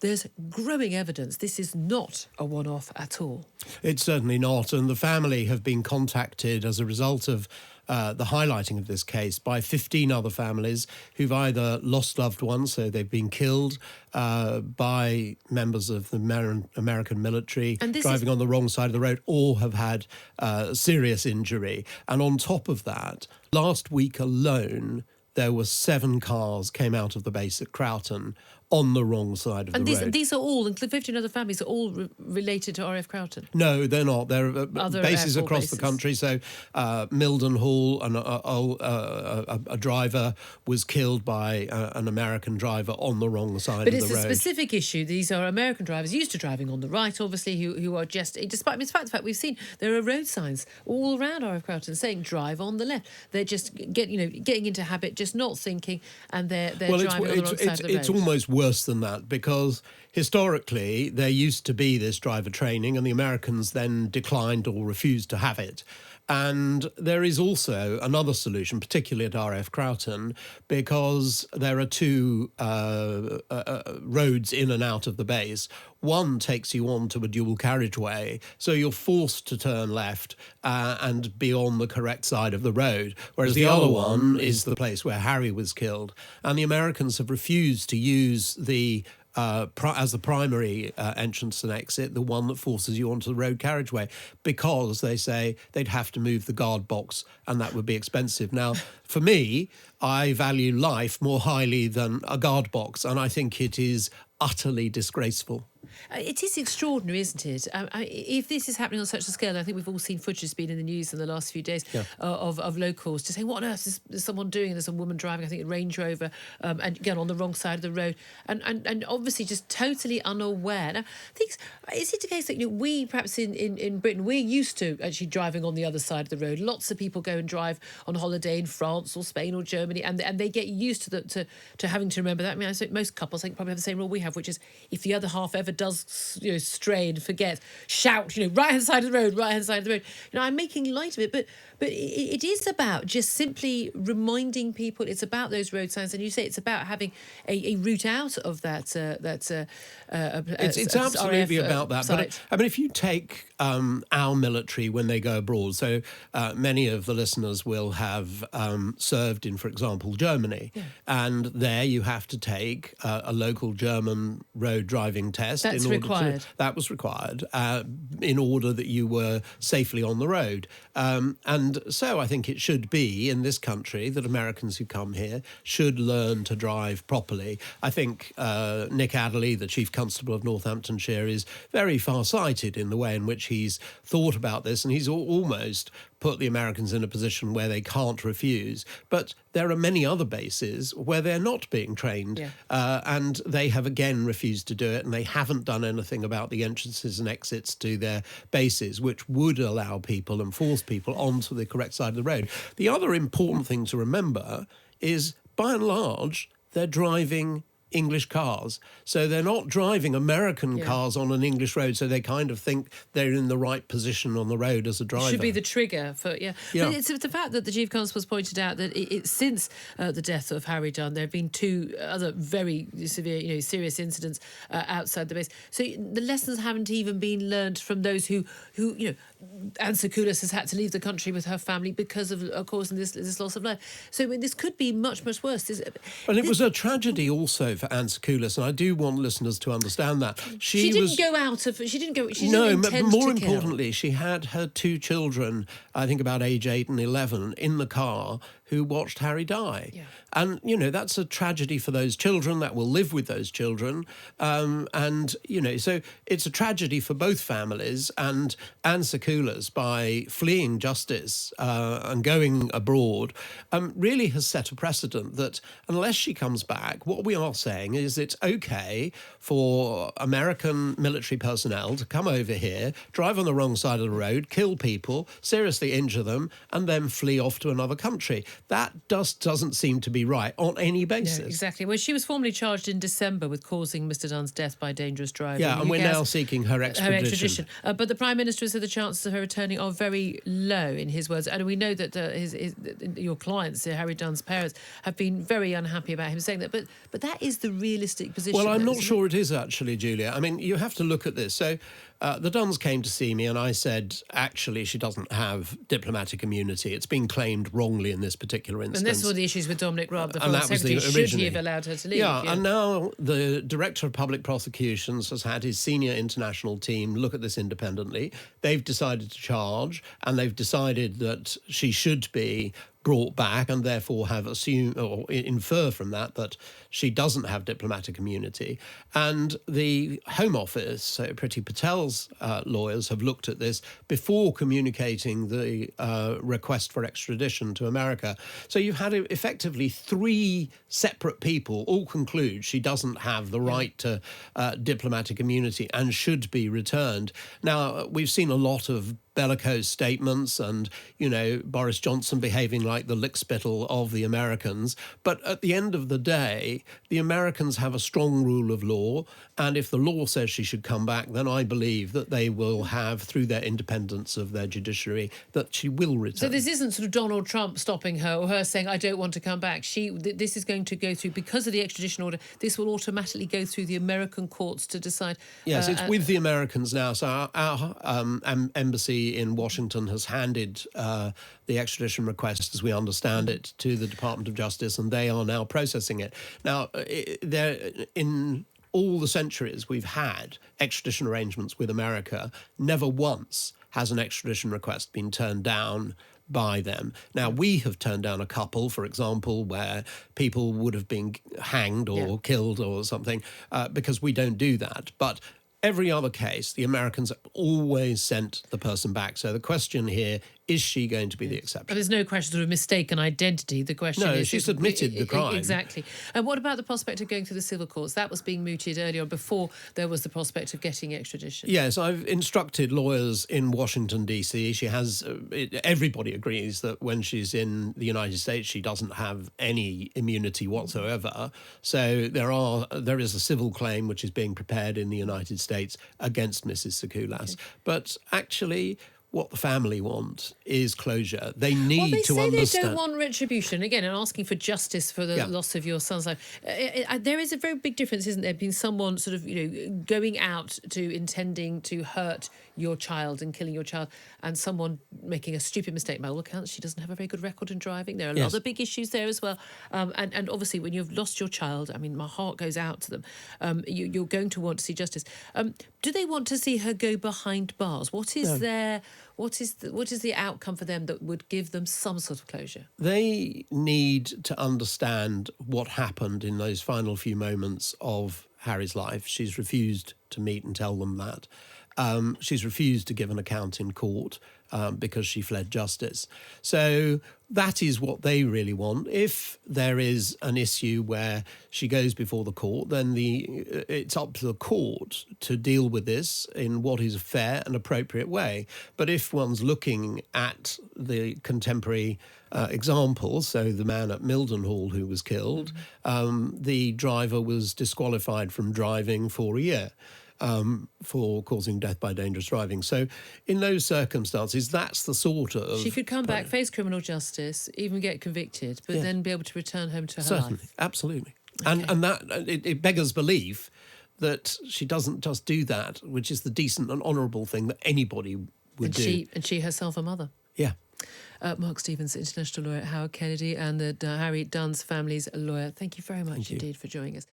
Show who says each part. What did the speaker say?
Speaker 1: there's growing evidence this is not a one-off at all.
Speaker 2: It's certainly not, and the family have been contacted as a result of the highlighting of this case by 15 other families who've either lost loved ones, so they've been killed by members of the American military driving on the wrong side of the road, or have had serious injury. And on top of that, last week alone, there were 7 cars came out of the base at Croughton on the wrong side of the road.
Speaker 1: And these are all, including 15 other families, are all related to RAF Croughton?
Speaker 2: No, they're not. They're bases across the country. So Mildenhall, a driver was killed by an American driver on the wrong side of the road.
Speaker 1: But it's a specific issue. These are American drivers used to driving on the right, obviously, who are just, despite the fact we've seen there are road signs all around RAF Croughton saying drive on the left. They're just getting into habit, just not thinking, and they're driving on the wrong side of the road.
Speaker 2: It's almost worse than that, because historically there used to be this driver training, and the Americans then declined or refused to have it. And there is also another solution, particularly at RAF Croughton, because there are 2 roads in and out of the base. One takes you onto a dual carriageway, so you're forced to turn left and be on the correct side of the road, whereas the other one is the place where Harry was killed. And the Americans have refused to use the as the primary entrance and exit, the one that forces you onto the road carriageway, because they say they'd have to move the guard box and that would be expensive. Now, for me, I value life more highly than a guard box, and I think it is utterly disgraceful.
Speaker 1: It is extraordinary, isn't it? If this is happening on such a scale, I think we've all seen footage that's been in the news in the last few days of locals just saying, what on earth is someone doing? There's a woman driving, I think, a Range Rover, and again on the wrong side of the road, and obviously just totally unaware. Now, is it the case that we, perhaps in Britain, we're used to actually driving on the other side of the road? Lots of people go and drive on holiday in France or Spain or Germany, and they get used to having to remember that. I mean, I think most couples, probably have the same rule we have, which is if the other half ever does stray and forget, shout, right hand side of the road, right hand side of the road. I'm making light of it, but it is about just simply reminding people. It's about those road signs, and you say it's about having a route out of that. It's
Speaker 2: absolutely about that.
Speaker 1: Site.
Speaker 2: But if you take our military when they go abroad, so many of the listeners will have served in, for example, Germany, and there you have to take a local German road driving test. That was required in order that you were safely on the road. And so I think it should be in this country that Americans who come here should learn to drive properly. I think Nick Adderley, the Chief Constable of Northamptonshire, is very far-sighted in the way in which he's thought about this, and he's almost put the Americans in a position where they can't refuse. But there are many other bases where they're not being trained, and they have again refused to do it, and they haven't done anything about the entrances and exits to their bases, which would allow people and force people onto the correct side of the road. The other important thing to remember is, by and large, they're driving English cars. So they're not driving American cars on an English road, so they kind of think they're in the right position on the road as a driver.
Speaker 1: Should be the trigger for, But it's the fact that the Chief Constable's pointed out that since the death of Harry Dunn, there have been 2 other very severe, serious incidents outside the base. So the lessons haven't even been learned from those who Anne Secoulis has had to leave the country with her family because of course, this loss of life. So this could be much, much worse.
Speaker 2: And it was a tragedy also for Anne Secoulis, and I do want listeners to understand that. She didn't more importantly, she had her 2 children, I think about age 8 and 11, in the car, who watched Harry die. Yeah. And, that's a tragedy for those children that will live with those children. So it's a tragedy for both families. And Anne Secoulis, by fleeing justice and going abroad, really has set a precedent that unless she comes back, what we are saying is it's okay for American military personnel to come over here, drive on the wrong side of the road, kill people, seriously injure them, and then flee off to another country. That just doesn't seem to be right on any basis.
Speaker 1: No, exactly. Well, she was formally charged in December with causing Mr Dunn's death by dangerous driving.
Speaker 2: Yeah, and we're now seeking her extradition.
Speaker 1: But the Prime Minister said the chances of her returning are very low, in his words. And we know that your clients, Harry Dunn's parents, have been very unhappy about him saying that. But that is the realistic position.
Speaker 2: Well, I'm not sure it is actually, Julia. I mean, you have to look at this. So the Dunns came to see me and I said, actually, she doesn't have diplomatic immunity. It's been claimed wrongly in this particular instance.
Speaker 1: And that's one of the issues with Dominic Raab, the Foreign Secretary. Should he have allowed her to leave?
Speaker 2: Yeah, and now the Director of Public Prosecutions has had his senior international team look at this independently. They've decided to charge, and they've decided that she should be brought back, and therefore have assumed or infer from that she doesn't have diplomatic immunity. And the Home Office, so Priti Patel's lawyers, have looked at this before communicating the request for extradition to America. So you've had effectively three separate people all conclude she doesn't have the right to diplomatic immunity and should be returned. Now, we've seen a lot of bellicose statements and, Boris Johnson behaving like the lickspittle of the Americans. But at the end of the day, the Americans have a strong rule of law. And if the law says she should come back, then I believe that they will have, through their independence of their judiciary, that she will return.
Speaker 1: So this isn't sort of Donald Trump stopping her or her saying, I don't want to come back. This is going to go through, because of the extradition order, this will automatically go through the American courts to decide.
Speaker 2: Yes, it's with the Americans now. So our embassy in Washington has handed the extradition request, as we understand it, to the Department of Justice, and they are now processing it. Now, in all the centuries we've had extradition arrangements with America, never once has an extradition request been turned down by them. Now, we have turned down a couple, for example, where people would have been hanged or killed or something, because we don't do that. But every other case, the Americans have always sent the person back. So the question here, is she going to be the exception?
Speaker 1: But there's no question of mistaken identity. The question is...
Speaker 2: No, she's admitted the crime.
Speaker 1: Exactly. And what about the prospect of going through the civil courts? That was being mooted earlier on, before there was the prospect of getting extradition.
Speaker 2: Yes, I've instructed lawyers in Washington, D.C. She has... everybody agrees that when she's in the United States, she doesn't have any immunity whatsoever. So there is a civil claim which is being prepared in the United States against Mrs. Sakoulas. Okay. But actually, what the family want is closure. They need to understand.
Speaker 1: They say they don't want retribution. Again, and asking for justice for the loss of your son's life. There is a very big difference, isn't there, between someone sort of, going out to intending to hurt your child and killing your child, and someone making a stupid mistake. By all accounts, she doesn't have a very good record in driving. There are other big issues there as well. And obviously, when you've lost your child, I mean, my heart goes out to them. You're going to want to see justice. Do they want to see her go behind bars? What is the outcome for them that would give them some sort of closure? They
Speaker 2: need to understand what happened in those final few moments of Harry's life. She's refused to meet and tell them that. She's refused to give an account in court because she fled justice. So that is what they really want. If there is an issue where she goes before the court, then it's up to the court to deal with this in what is a fair and appropriate way. But if one's looking at the contemporary examples, so the man at Mildenhall who was killed, the driver was disqualified from driving for a year. For causing death by dangerous driving. So in those circumstances, that's the sort of...
Speaker 1: She could come back, face criminal justice, even get convicted, but then be able to return home to her life.
Speaker 2: Absolutely.
Speaker 1: Okay.
Speaker 2: And that it beggars belief that she doesn't just do that, which is the decent and honourable thing that anybody would do.
Speaker 1: And she herself a mother.
Speaker 2: Yeah.
Speaker 1: Mark Stevens, international lawyer at Howard Kennedy, and the Harry Dunn's family's lawyer. Thank you very much indeed for joining us.